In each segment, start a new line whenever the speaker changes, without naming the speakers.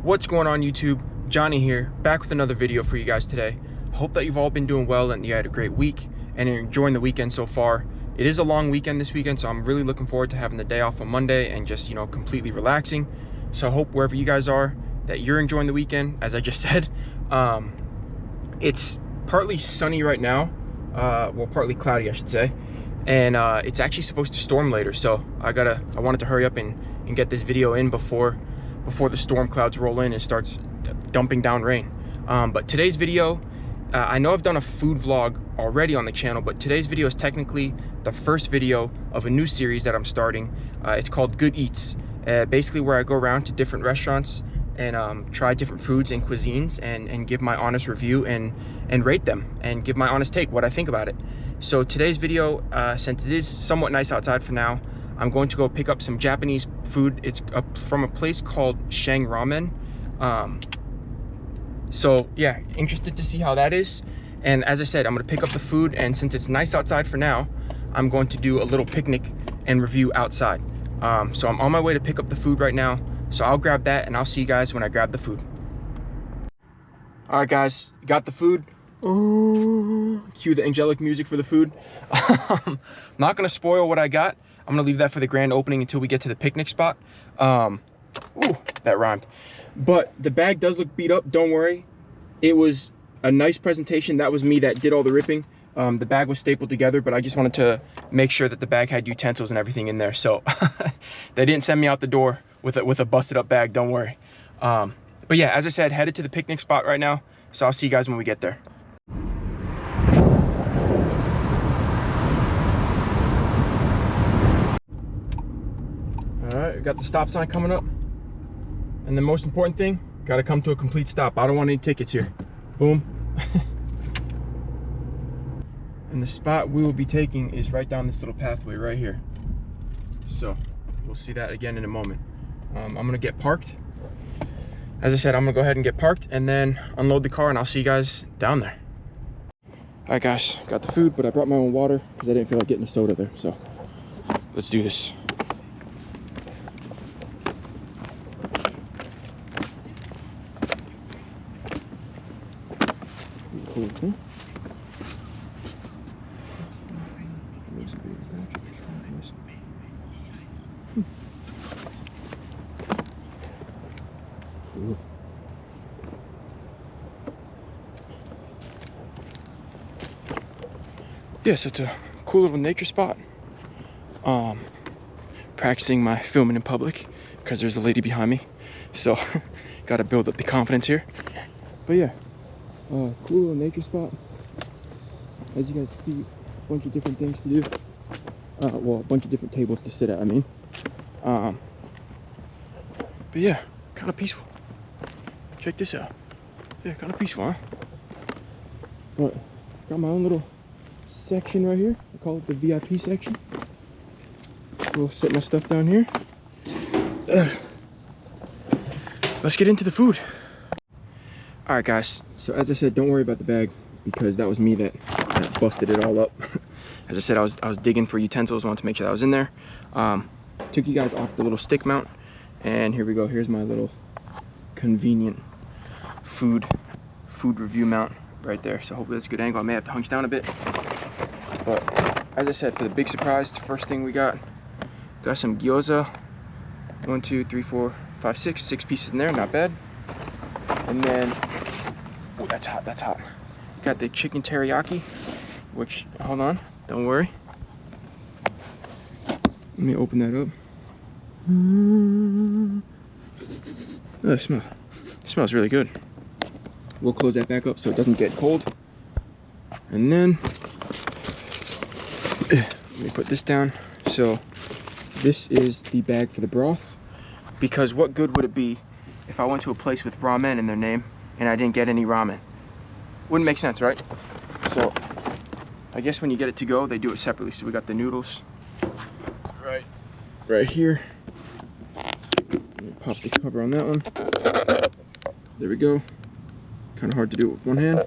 What's going on YouTube? Johnny here, back with another video for you guys today. Hope that you've all been doing well and you had a great week and are enjoying the weekend so far. It is a long weekend this weekend, so I'm really looking forward to having the day off on Monday and just, you know, completely relaxing. So I hope wherever you guys are that you're enjoying the weekend. As I just said, it's partly sunny right now, well, partly cloudy I should say, and it's actually supposed to storm later, so I wanted to hurry up and get this video in before the storm clouds roll in and starts dumping down rain. But today's video, I know I've done a food vlog already on the channel, but today's video is technically the first video of a new series that I'm starting. It's called Good Eats, basically where I go around to different restaurants and try different foods and cuisines and give my honest review and rate them and give my honest take, what I think about it. So today's video, since it is somewhat nice outside for now, I'm going to go pick up some Japanese food. It's from a place called Shang Ramen. So yeah, interested to see how that is. And as I said, I'm gonna pick up the food, and since it's nice outside for now, I'm going to do a little picnic and review outside. So I'm on my way to pick up the food right now. So I'll grab that and I'll see you guys when I grab the food. All right guys, got the food. Cue the angelic music for the food. Not gonna spoil what I got. I'm gonna leave that for the grand opening until we get to the picnic spot. Ooh, that rhymed. But the bag does look beat up, don't worry. It was a nice presentation. That was me that did all the ripping. The bag was stapled together, but I just wanted to make sure that the bag had utensils and everything in there. So they didn't send me out the door with a busted up bag, don't worry. But yeah, as I said, headed to the picnic spot right now. So I'll see you guys when we get there. All right, we got the stop sign coming up. And the most important thing, got to come to a complete stop. I don't want any tickets here. Boom. And the spot we will be taking is right down this little pathway right here. So we'll see that again in a moment. I'm gonna get parked. As I said, I'm gonna go ahead and get parked and then unload the car, and I'll see you guys down there. All right guys, got the food, but I brought my own water because I didn't feel like getting a soda there. So let's do this. Cool thing. Cool. Yeah, so it's a cool little nature spot. Practicing my filming in public because there's a lady behind me, so got to build up the confidence here. But yeah, cool little nature spot. As you guys see, a bunch of different things to do. Well, a bunch of different tables to sit at, I mean. But yeah, kind of peaceful. Check this out. Yeah, kind of peaceful, huh? But got my own little section right here. I call it the VIP section. We'll set my stuff down here. Let's get into the food. All right, guys. So as I said, don't worry about the bag because that was me that busted it all up. As I said, I was digging for utensils. Wanted to make sure that was in there. Took you guys off the little stick mount, and here we go. Here's my little convenient food review mount right there. So hopefully that's a good angle. I may have to hunch down a bit, but as I said, for the big surprise, the first thing we got some gyoza. 1, 2, 3, 4, 5, 6 pieces in there, not bad. And then, oh, that's hot. Got the chicken teriyaki, which, hold on, don't worry. Let me open that up. Oh, it smells really good. We'll close that back up so it doesn't get cold. And then, let me put this down. So this is the bag for the broth, because what good would it be if I went to a place with ramen in their name and I didn't get any ramen? Wouldn't make sense, right? So I guess when you get it to go, they do it separately. So we got the noodles right here. Let me pop the cover on that one. There we go. Kind of hard to do it with one hand.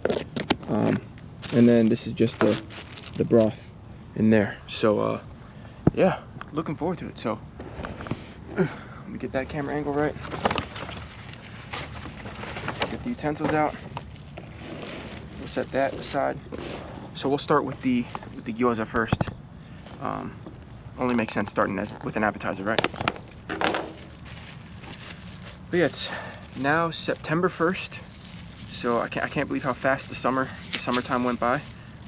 And then this is just the broth in there. So yeah, looking forward to it. So let me get that camera angle right. the utensils out. We'll set that aside. So we'll start with the gyoza first. Only makes sense starting with an appetizer, right? But yeah, it's now September 1st, so I can't believe how fast the summertime went by.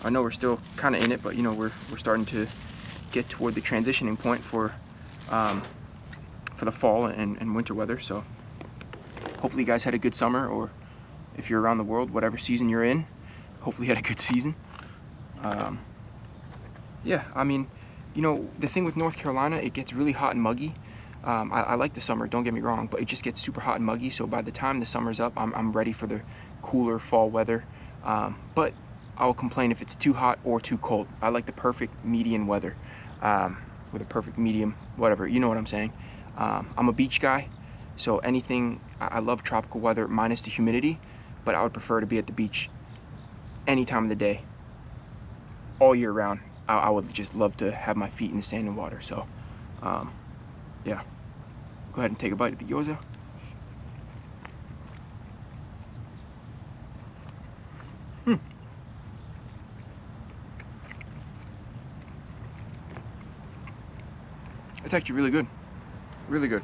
I know we're still kind of in it, but you know we're starting to get toward the transitioning point for the fall and winter weather. So hopefully you guys had a good summer, or if you're around the world, whatever season you're in, hopefully you had a good season. Yeah, I mean, you know, the thing with North Carolina, it gets really hot and muggy. I like the summer, don't get me wrong, but it just gets super hot and muggy. So by the time the summer's up, I'm ready for the cooler fall weather. But I will complain if it's too hot or too cold. I like the perfect median weather, with a perfect medium, whatever, you know what I'm saying. I'm a beach guy, so anything, I love tropical weather minus the humidity, but I would prefer to be at the beach any time of the day, all year round. I would just love to have my feet in the sand and water. So yeah, go ahead and take a bite of the gyoza. It's actually really good, really good.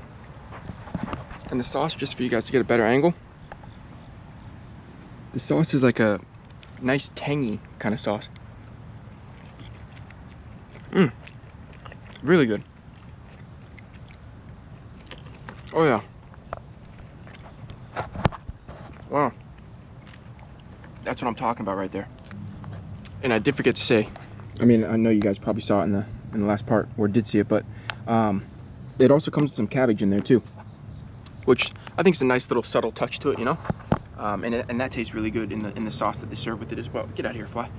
And the sauce, just for you guys to get a better angle, the sauce is like a nice tangy kind of sauce. Really good. Oh yeah. Wow. That's what I'm talking about right there. And I did forget to say, I mean, I know you guys probably saw it in the last part, or did see it, but it also comes with some cabbage in there too, which I think is a nice little subtle touch to it, you know. And that tastes really good in the sauce that they serve with it as well. Get out of here, fly.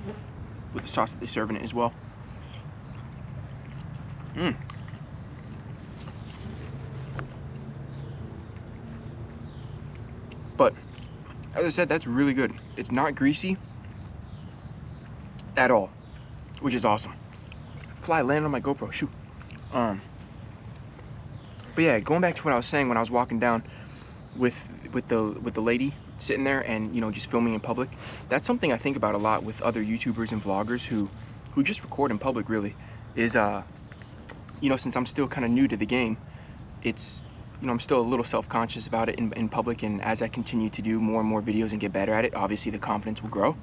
With the sauce that they serve in it as well. But as I said, that's really good. It's not greasy at all, which is awesome. Fly landed on my GoPro. Shoot. But yeah, going back to what I was saying when I was walking down with the lady sitting there and, you know, just filming in public. That's something I think about a lot with other YouTubers and vloggers who just record in public. Really, is you know, since I'm still kind of new to the game, it's, you know, I'm still a little self-conscious about it in public, and as I continue to do more and more videos and get better at it, obviously the confidence will grow.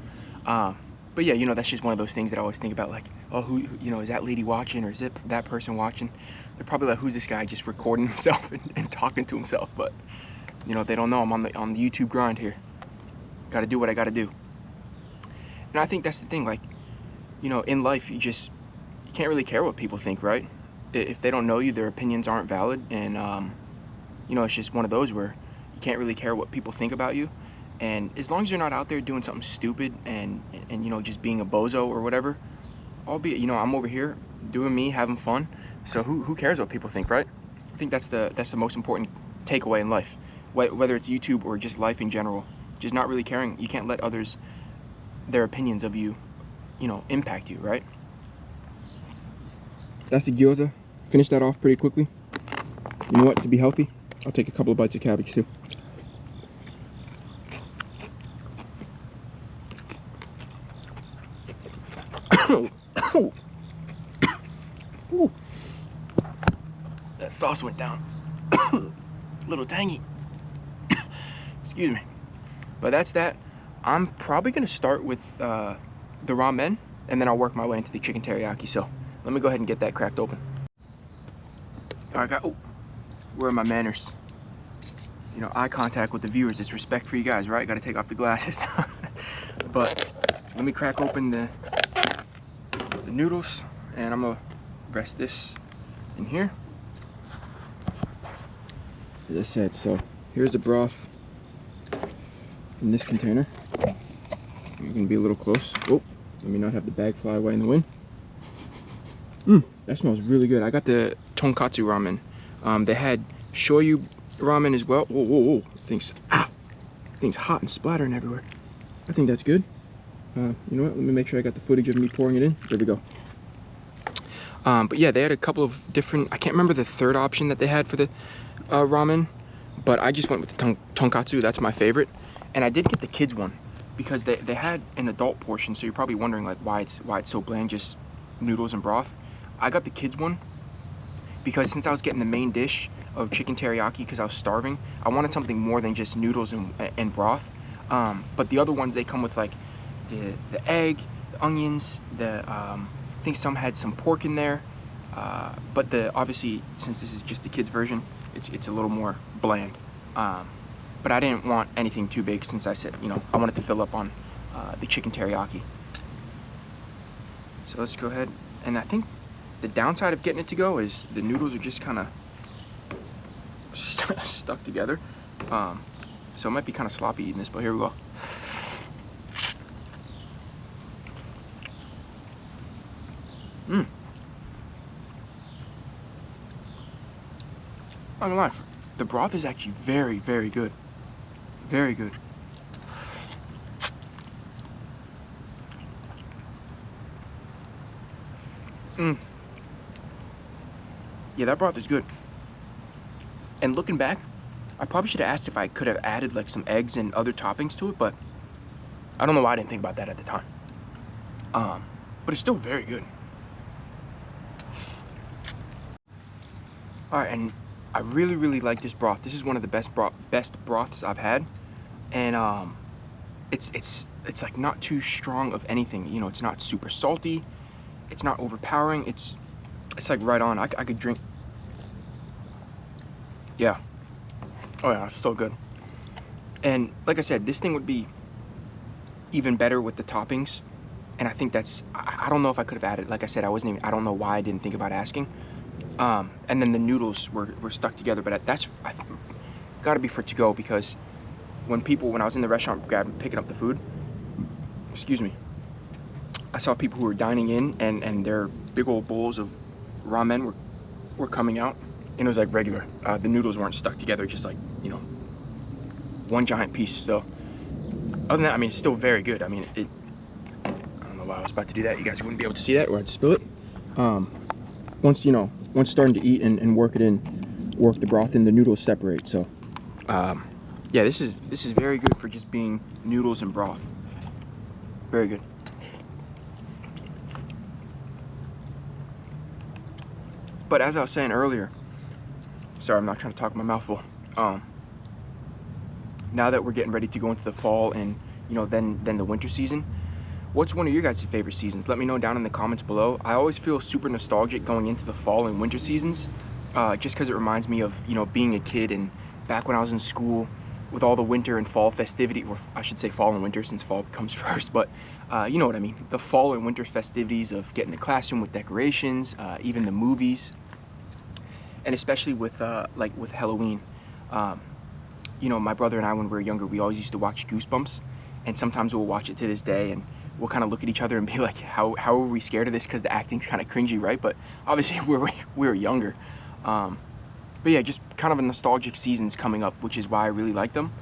But yeah, you know, that's just one of those things that I always think about, like, oh, who, you know, is that lady watching, or is it that person watching? They're probably like, who's this guy just recording himself and talking to himself? But, you know, they don't know I'm on the YouTube grind here. Gotta do what I gotta do. And I think that's the thing, like, you know, in life, you can't really care what people think, right? If they don't know you, their opinions aren't valid, and you know, it's just one of those where you can't really care what people think about you. And as long as you're not out there doing something stupid and you know, just being a bozo or whatever, albeit, you know, I'm over here doing me, having fun. So who cares what people think, right? I think that's the most important takeaway in life, whether it's YouTube or just life in general. Just not really caring. You can't let others, their opinions of you, you know, impact you, right? That's the gyoza. Finish that off pretty quickly. You know what? To be healthy, I'll take a couple of bites of cabbage too. Ooh. That sauce went down. A little tangy. Excuse me. But that's that. I'm probably gonna start with the ramen, and then I'll work my way into the chicken teriyaki. So let me go ahead and get that cracked open. All right, guys. Oh, where are my manners? You know, eye contact with the viewers is respect for you guys, right? Got to take off the glasses. But let me crack open the noodles, and I'm gonna rest this in here. As I said, so here's the broth in this container. You're gonna be a little close. Oh, let me not have the bag fly away in the wind. That smells really good. I got the tonkatsu ramen. They had shoyu ramen as well. Whoa, whoa, whoa. Thing's hot and splattering everywhere. I think that's good. You know what? Let me make sure I got the footage of me pouring it in. There we go. But yeah, they had a couple of different, I can't remember the third option that they had for the ramen, but I just went with the tonkatsu. That's my favorite. And I did get the kids one because they had an adult portion, so you're probably wondering like why it's so bland, just noodles and broth. I got the kids one because since I was getting the main dish of chicken teriyaki because I was starving, I wanted something more than just noodles and broth. But the other ones, they come with like the egg, the onions, I think some had some pork in there. But obviously, since this is just the kids version, it's a little more bland. But I didn't want anything too big since I said, you know, I wanted to fill up on the chicken teriyaki. So let's go ahead. And I think the downside of getting it to go is the noodles are just kind of stuck together. So it might be kind of sloppy eating this, but here we go. Not gonna lie, the broth is actually very, very good. Very good. Yeah, that broth is good. And looking back, I probably should have asked if I could have added like some eggs and other toppings to it, but I don't know why I didn't think about that at the time. But it's still very good. All right, and I really, really like this broth. This is one of the best broths I've had, and it's like not too strong of anything. You know, it's not super salty. It's not overpowering. It's like right on. I could drink. Yeah. Oh yeah, it's so good. And like I said, this thing would be even better with the toppings. And I think I don't know if I could have added. Like I said, I don't know why I didn't think about asking. And then the noodles were stuck together, but that's got to be for to go, because when I was in the restaurant picking up the food, excuse me, I saw people who were dining in and their big old bowls of ramen were coming out, and it was like regular. The noodles weren't stuck together, just like, you know, one giant piece. So other than that, I mean, it's still very good. I mean, I don't know why I was about to do that. You guys wouldn't be able to see that, or I'd spill it. Once starting to eat and work the broth in, the noodles separate. So yeah, this is very good for just being noodles and broth. Very good. But as I was saying earlier, sorry, I'm not trying to talk my mouth full. Now that we're getting ready to go into the fall and, you know, then the winter season, what's one of your guys' favorite seasons? Let me know down in the comments below. I always feel super nostalgic going into the fall and winter seasons, just because it reminds me of, you know, being a kid and back when I was in school with all the winter and fall festivity, or I should say fall and winter since fall comes first, but you know what I mean. The fall and winter festivities of getting the classroom with decorations, even the movies, and especially with with Halloween. You know, my brother and I, when we were younger, we always used to watch Goosebumps, and sometimes we'll watch it to this day and we'll kind of look at each other and be like, how are we scared of this? Because the acting's kind of cringy, right? But obviously we were younger. But yeah, just kind of a nostalgic seasons coming up, which is why I really like them.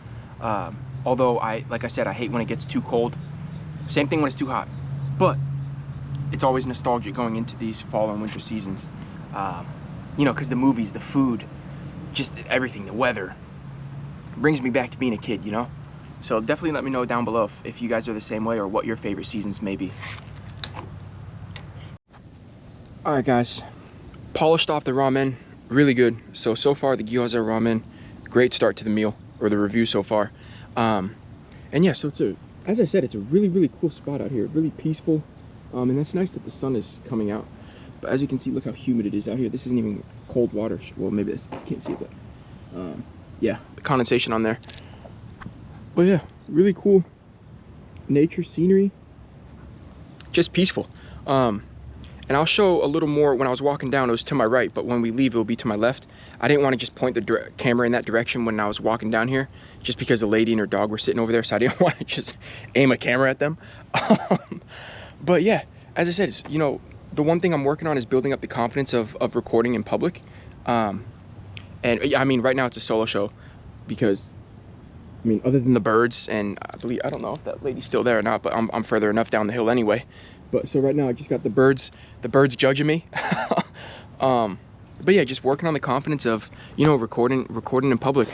Although like I said, I hate when it gets too cold. Same thing when it's too hot. But it's always nostalgic going into these fall and winter seasons. You know, because the movies, the food, just everything, the weather, brings me back to being a kid, you know? So definitely let me know down below if you guys are the same way or what your favorite seasons may be. All right, guys, polished off the ramen, really good. So far the gyoza ramen, great start to the meal, or the review so far. And yeah, so as I said, it's a really, really cool spot out here, really peaceful. And that's nice that the sun is coming out. But as you can see, look how humid it is out here. This isn't even cold water. Well, maybe you can't see it, but yeah, the condensation on there. But yeah, really cool nature scenery, just peaceful. And I'll show a little more. When I was walking down, it was to my right, but when we leave, it will be to my left. I didn't want to just point the camera in that direction when I was walking down here, just because the lady and her dog were sitting over there, so I didn't want to just aim a camera at them. But yeah, as I said, it's, you know, the one thing I'm working on is building up the confidence of recording in public. And I mean, right now it's a solo show because, I mean, other than the birds, and I don't know if that lady's still there or not, but I'm further enough down the hill anyway. But so right now I just got the birds judging me. But yeah, just working on the confidence of, you know, recording in public,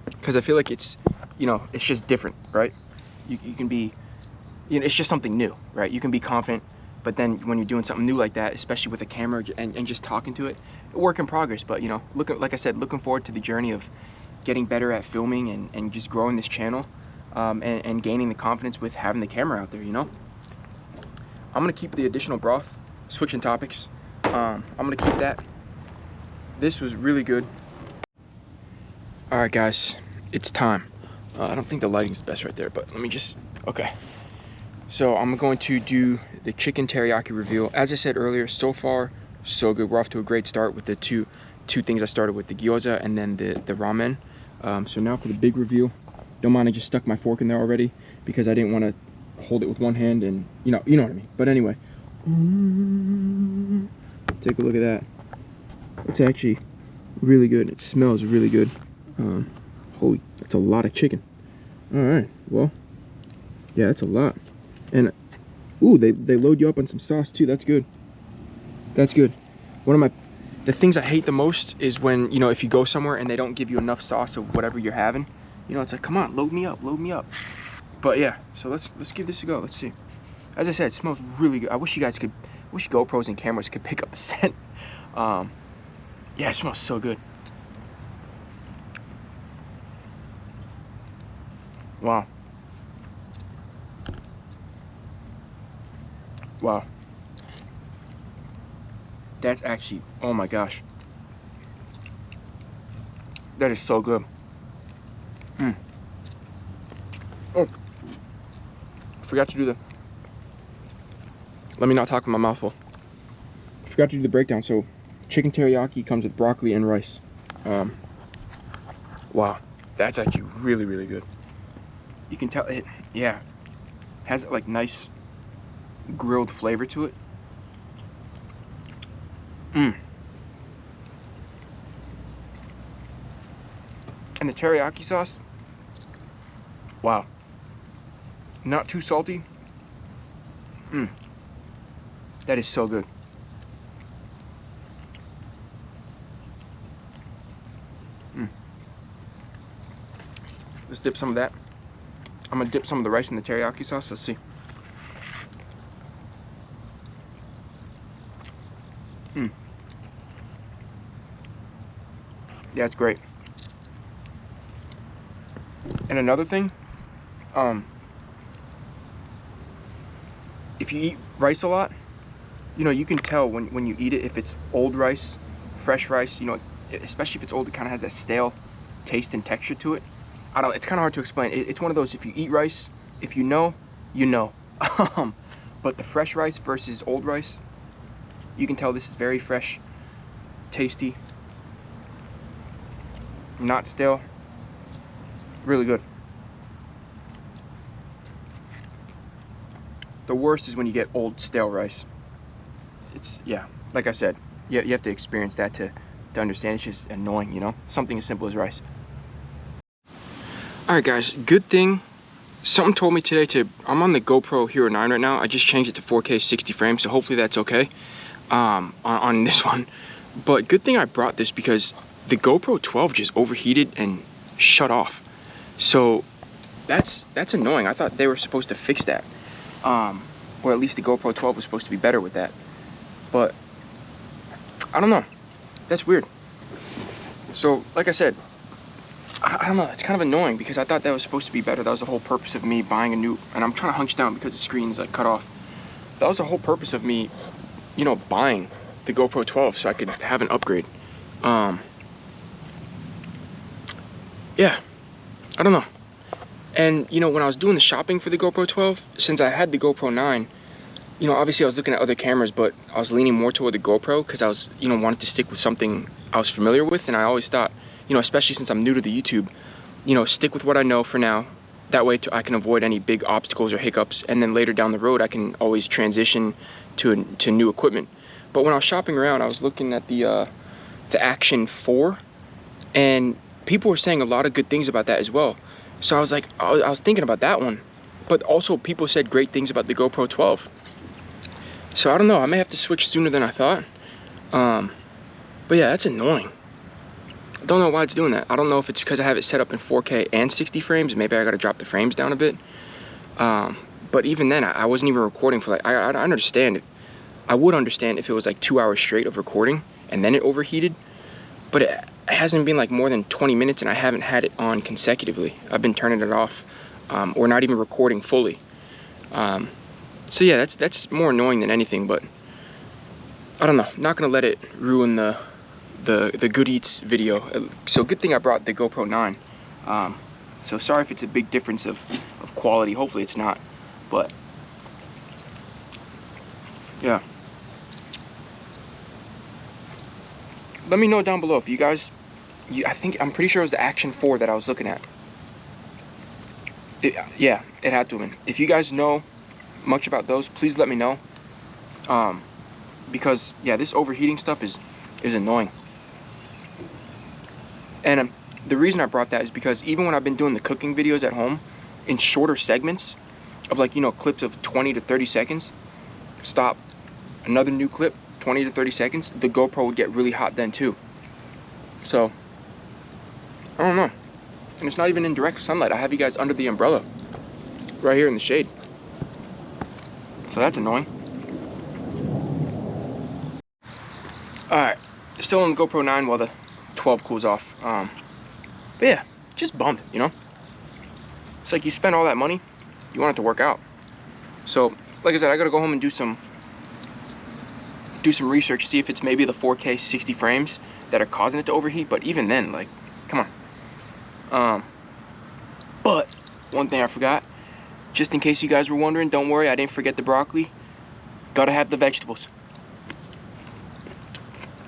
because I feel like it's you know, it's just different, right? You can be, you know, it's just something new, right? You can be confident, but then when you're doing something new like that, especially with a camera and just talking to it, a work in progress. But you know, like I said, looking forward to the journey of getting better at filming and just growing this channel, and gaining the confidence with having the camera out there, you know? I'm gonna keep the additional broth, switching topics. I'm gonna keep that. This was really good. All right, guys, it's time. I don't think the lighting's the best right there, but let me just, okay. So I'm going to do the chicken teriyaki reveal. As I said earlier, so far, so good. We're off to a great start with the two things I started with, the gyoza and then the ramen. So now for the big reveal. Don't mind I just stuck my fork in there already because I didn't want to hold it with one hand and, you know what I mean. But anyway, take a look at that. It's actually really good. It smells really good. Holy, that's a lot of chicken. All right, well, yeah, that's a lot. And ooh, they load you up on some sauce too. That's good. That's good. One of the things I hate the most is when, you know, if you go somewhere and they don't give you enough sauce of whatever you're having. You know, it's like, come on, load me up, load me up. But yeah, so let's give this a go. Let's see. As I said, it smells really good. I wish you guys could, wish GoPros and cameras could pick up the scent. Yeah, it smells so good. Wow. Wow. That's actually, oh my gosh. That is so good. Oh, forgot to do the, let me not talk with my mouth full. Forgot to do the breakdown. So chicken teriyaki comes with broccoli and rice. Wow, that's actually really, really good. You can tell it, yeah, has like nice grilled flavor to it. And the teriyaki sauce, wow. Not too salty. That is so good. Let's dip some of that. I'm gonna dip some of the rice in the teriyaki sauce. Let's see. Yeah, it's great. And another thing, if you eat rice a lot, you know, you can tell when you eat it if it's old rice, fresh rice, you know, especially if it's old, it kind of has that stale taste and texture to it. I don't, it's kind of hard to explain. It's one of those, if you eat rice, if you know, you know. But the fresh rice versus old rice, you can tell this is very fresh, tasty, not stale, really good. The worst is when you get old stale rice. It's, yeah, like I said, you have to experience that to understand. It's just annoying, you know? Something as simple as rice. All right, guys, good thing. Something told me today I'm on the GoPro Hero 9 right now. I just changed it to 4K 60 frames, so hopefully that's okay on this one. But good thing I brought this because the GoPro 12 just overheated and shut off. So that's annoying. I thought they were supposed to fix that. Or at least the GoPro 12 was supposed to be better with that. But I don't know. That's weird. So like I said, I don't know, it's kind of annoying because I thought that was supposed to be better. That was the whole purpose of me buying a new, and I'm trying to hunch down because the screen's like cut off. That was the whole purpose of me, you know, buying the GoPro 12 so I could have an upgrade. Yeah, I don't know. And you know, when I was doing the shopping for the GoPro 12, since I had the GoPro 9, you know, obviously I was looking at other cameras, but I was leaning more toward the GoPro because I was, you know, wanted to stick with something I was familiar with. And I always thought, you know, especially since I'm new to the YouTube, you know, stick with what I know for now. That way I can avoid any big obstacles or hiccups. And then later down the road, I can always transition to new equipment. But when I was shopping around, I was looking at the Action 4, and people were saying a lot of good things about that as well. So I was like, I was thinking about that one. But also people said great things about the GoPro 12. So I don't know, I may have to switch sooner than I thought. But yeah, that's annoying. I don't know why it's doing that. I don't know if it's because I have it set up in 4K and 60 frames. Maybe I gotta drop the frames down a bit. But even then, I wasn't even recording for like, I understand it. I would understand if it was like 2 hours straight of recording and then it overheated. But it hasn't been like more than 20 minutes and I haven't had it on consecutively. I've been turning it off or not even recording fully. So yeah, that's more annoying than anything, but I don't know. Not gonna let it ruin the Good Eats video. So good thing I brought the GoPro 9. So sorry if it's a big difference of quality. Hopefully it's not, but yeah. Let me know down below if you guys, I'm pretty sure it was the Action 4 that I was looking at. Yeah, it had to have been. If you guys know much about those, please let me know. Because yeah, this overheating stuff is annoying. And the reason I brought that is because even when I've been doing the cooking videos at home in shorter segments of like, you know, clips of 20 to 30 seconds, stop, another new clip, 20 to 30 seconds, the GoPro would get really hot then too. So, I don't know. And it's not even in direct sunlight. I have you guys under the umbrella, right here in the shade. So that's annoying. Alright, still on the GoPro 9 while the 12 cools off. But yeah, just bummed, you know? It's like you spend all that money, you want it to work out. So, like I said, I gotta go home and do some research, see if it's maybe the 4K 60 frames that are causing it to overheat. But even then, like, come on. But one thing I forgot, just in case you guys were wondering, don't worry, I didn't forget the broccoli. Gotta have the vegetables.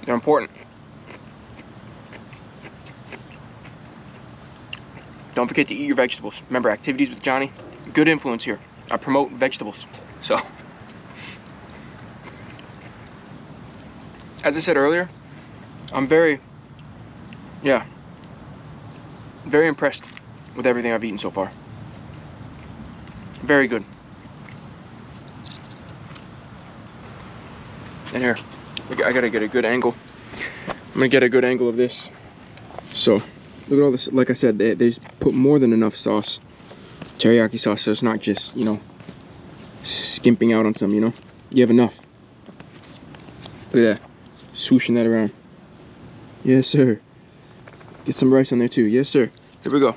They're important. Don't forget to eat your vegetables. Remember, Activities with Johnny, good influence here. I promote vegetables. So, as I said earlier, I'm very impressed with everything I've eaten so far. Very good. And here, I gotta get a good angle. I'm gonna get a good angle of this. So, look at all this. Like I said, they put more than enough sauce, teriyaki sauce, so it's not just, you know, skimping out on some, you know. You have enough. Look at that. Swooshing that around. Yes, sir. Get some rice on there too. Yes, sir. Here we go.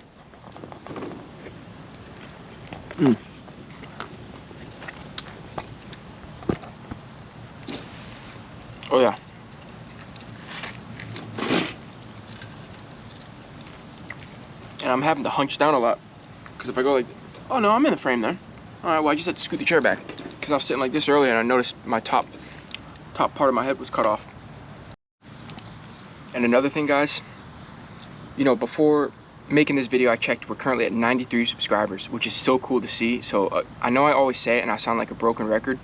Oh yeah. And I'm having to hunch down a lot, because if I go like, oh no, I'm in the frame then. All right, well I just had to scoot the chair back because I was sitting like this earlier and I noticed my top part of my head was cut off. And another thing, guys, you know, before making this video I checked, we're currently at 93 subscribers, which is so cool to see. So I know I always say it and I sound like a broken record,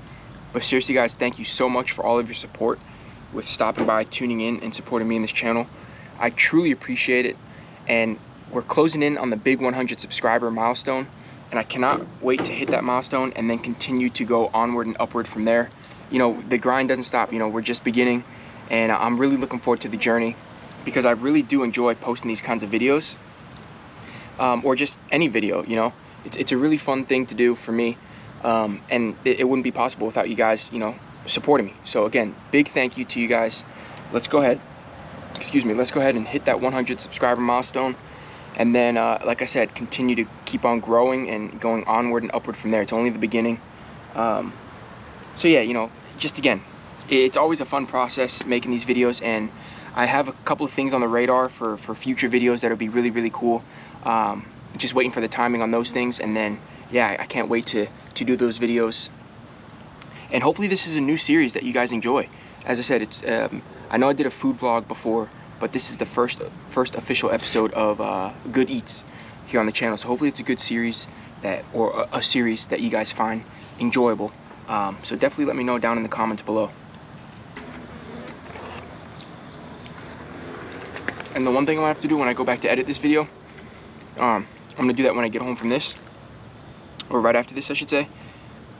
but seriously guys, thank you so much for all of your support with stopping by, tuning in, and supporting me in this channel. I truly appreciate it, and we're closing in on the big 100 subscriber milestone, and I cannot wait to hit that milestone and then continue to go onward and upward from there. You know, the grind doesn't stop. You know, we're just beginning, and I'm really looking forward to the journey, because I really do enjoy posting these kinds of videos, or just any video. You know, it's a really fun thing to do for me, and it wouldn't be possible without you guys, you know, supporting me. So again, big thank you to you guys. Let's go ahead and hit that 100 subscriber milestone, and then like I said, continue to keep on growing and going onward and upward from there. It's only the beginning. So yeah, you know, just again, it's always a fun process making these videos, and I have a couple of things on the radar for future videos that'll be really, really cool. Just waiting for the timing on those things, and then yeah, I can't wait to do those videos. And hopefully this is a new series that you guys enjoy. As I said, it's I know I did a food vlog before, but this is the first official episode of Good Eats here on the channel. So hopefully it's a good series, or a series that you guys find enjoyable. So definitely let me know down in the comments below. And the one thing I'm gonna have to do when I go back to edit this video, I'm gonna do that when I get home from this, or right after this I should say.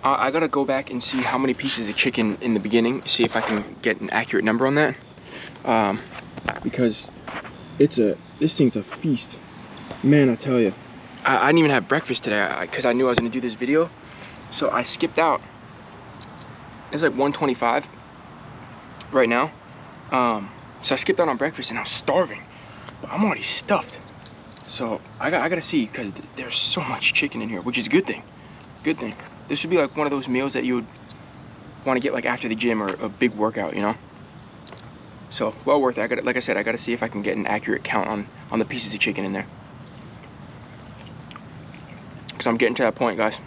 I gotta go back and see how many pieces of chicken in the beginning, see if I can get an accurate number on that. Because This thing's a feast. Man, I tell you. I didn't even have breakfast today because I knew I was gonna do this video. So I skipped out. It's like 1:25 right now. So I skipped out on breakfast and I was starving. But I'm already stuffed. So I gotta see, because there's so much chicken in here, which is a good thing. Good thing. This would be like one of those meals that you would want to get like after the gym or a big workout, you know? So well worth it. Like I said, I gotta see if I can get an accurate count on the pieces of chicken in there. Because I'm getting to that point, guys.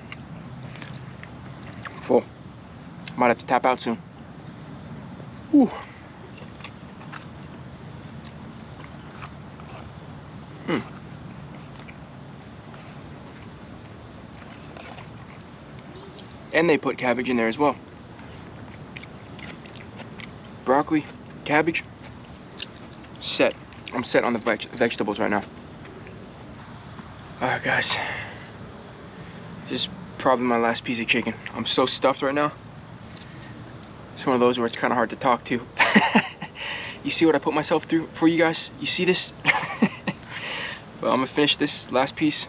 Full. Might have to tap out soon. Whew. And they put cabbage in there as well. Broccoli, cabbage. Set. I'm set on the vegetables right now. Alright, guys. This is probably my last piece of chicken. I'm so stuffed right now. It's one of those where it's kind of hard to talk to. You see what I put myself through for you guys? You see this? Well, I'm gonna finish this last piece.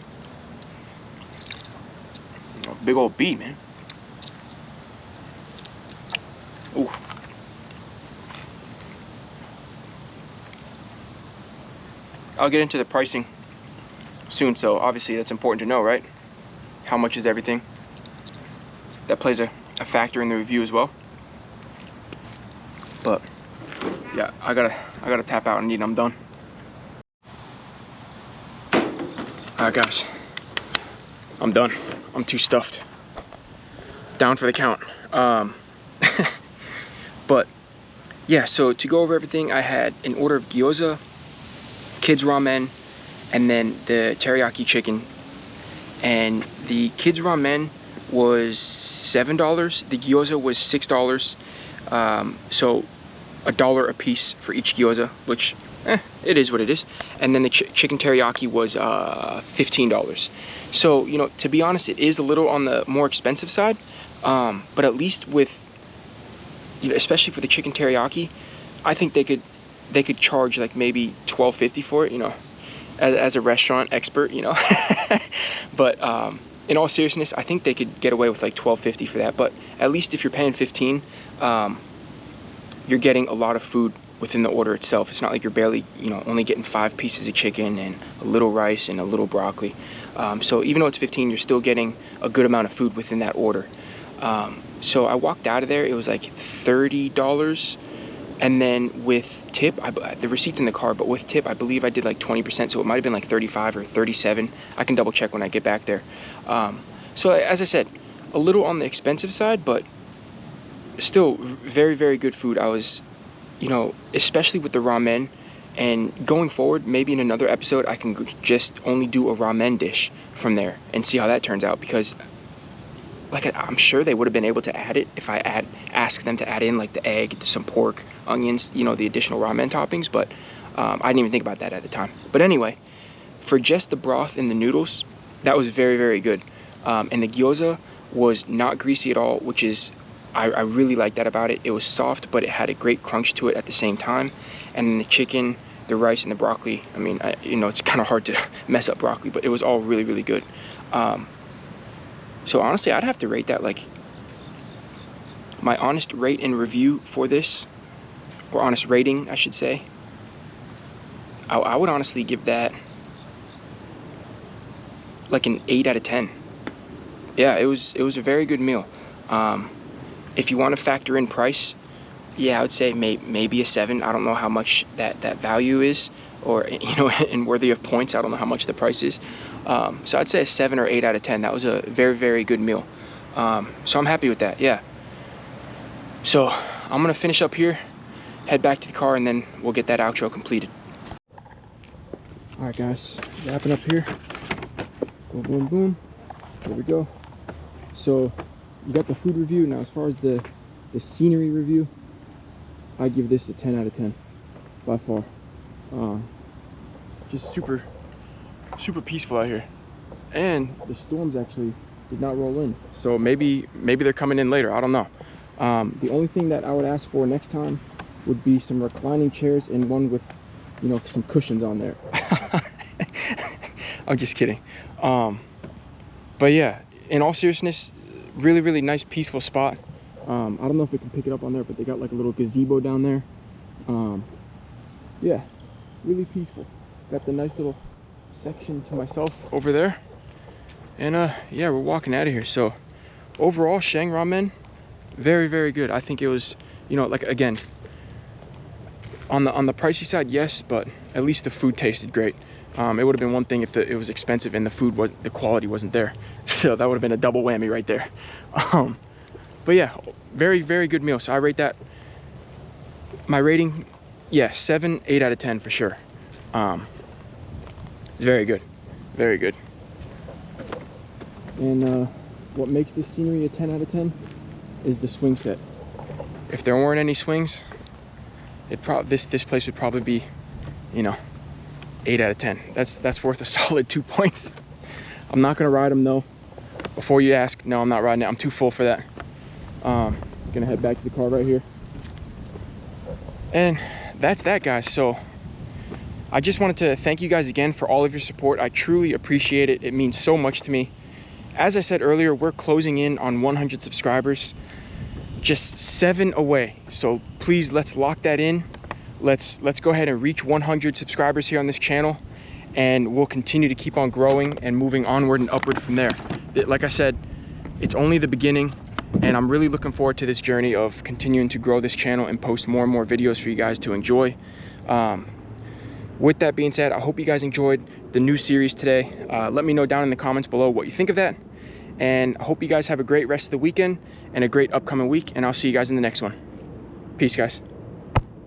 Oh, big old bee, man. Ooh. I'll get into the pricing soon, so obviously that's important to know, right? How much is everything? That plays a factor in the review as well. But yeah, I gotta tap out and eat. I'm done. Alright, guys, I'm done. I'm too stuffed. Down for the count. But yeah, so to go over everything, I had an order of gyoza, kids ramen, and then the teriyaki chicken. And the kids ramen was $7. The gyoza was $6. So $1 a piece for each gyoza, which it is what it is. And then the chicken teriyaki was $15. So, you know, to be honest, it is a little on the more expensive side. But at least with, you know, especially for the chicken teriyaki, I think they could charge like maybe $12.50 for it, you know, as a restaurant expert, you know. But in all seriousness, I think they could get away with like $12.50 for that. But at least if you're paying $15, you're getting a lot of food within the order itself. It's not like you're barely, you know, only getting 5 pieces of chicken and a little rice and a little broccoli. So even though it's $15, you're still getting a good amount of food within that order. So I walked out of there, it was like $30. And then with tip, the receipt's in the car, but with tip, I believe I did like 20%. So it might've been like 35 or 37. I can double check when I get back there. So as I said, a little on the expensive side, but still very, very good food. I was, you know, especially with the ramen, and going forward, maybe in another episode, I can just only do a ramen dish from there and see how that turns out, because like I'm sure they would have been able to add it if I asked them to add in like the egg, some pork, onions, you know, the additional ramen toppings, but I didn't even think about that at the time. But anyway, for just the broth and the noodles, that was very, very good. And the gyoza was not greasy at all, which is, I really like that about it. It was soft, but it had a great crunch to it at the same time. And then the chicken, the rice, and the broccoli, I mean, you know, it's kind of hard to mess up broccoli, but it was all really, really good. So honestly, I'd have to rate that, like, my honest rate and review for this, or honest rating, I should say, I would honestly give that like an 8 out of 10. Yeah, it was a very good meal. If you want to factor in price, yeah, I would say maybe a 7. I don't know how much that value is, or, you know, and worthy of points. I don't know how much the price is. So I'd say a 7 or 8 out of 10. That was a very, very good meal. So I'm happy with that, yeah. So I'm gonna finish up here, head back to the car, and then we'll get that outro completed. All right, guys, wrapping up here. Boom, boom, boom. There we go. So you got the food review. Now, as far as the scenery review, I give this a 10 out of 10 by far. Just super peaceful out here, and the storms actually did not roll in, so maybe they're coming in later. I don't know. The only thing that I would ask for next time would be some reclining chairs, and one with you know, some cushions on there. I'm just kidding. But yeah, in all seriousness, really, really nice, peaceful spot. I don't know if we can pick it up on there, but they got like a little gazebo down there. Yeah, really peaceful. Got the nice little section to myself over there. And yeah, we're walking out of here. So overall, Shang Ramen, very, very good. I think it was, you know, like, again, on the pricey side, yes, but at least the food tasted great. It would have been one thing if it was expensive and the quality wasn't there. So that would have been a double whammy right there. But yeah, very, very good meal. So I rate that, my rating, yeah, 7, 8 out of 10 for sure. Very good, very good. And what makes this scenery a 10 out of 10 is the swing set. If there weren't any swings, this place would probably be, you know, 8 out of 10. That's worth a solid 2 points. I'm not gonna ride them though. Before you ask, no, I'm not riding it. I'm too full for that. Gonna head back to the car right here. And that's that, guys. So I just wanted to thank you guys again for all of your support. I truly appreciate it. It means so much to me. As I said earlier, we're closing in on 100 subscribers, just 7 away. So please, let's lock that in. Let's go ahead and reach 100 subscribers here on this channel, and we'll continue to keep on growing and moving onward and upward from there. Like I said, it's only the beginning, and I'm really looking forward to this journey of continuing to grow this channel and post more and more videos for you guys to enjoy. With that being said, I hope you guys enjoyed the new series today. Let me know down in the comments below what you think of that, and I hope you guys have a great rest of the weekend and a great upcoming week, and I'll see you guys in the next one. Peace, guys.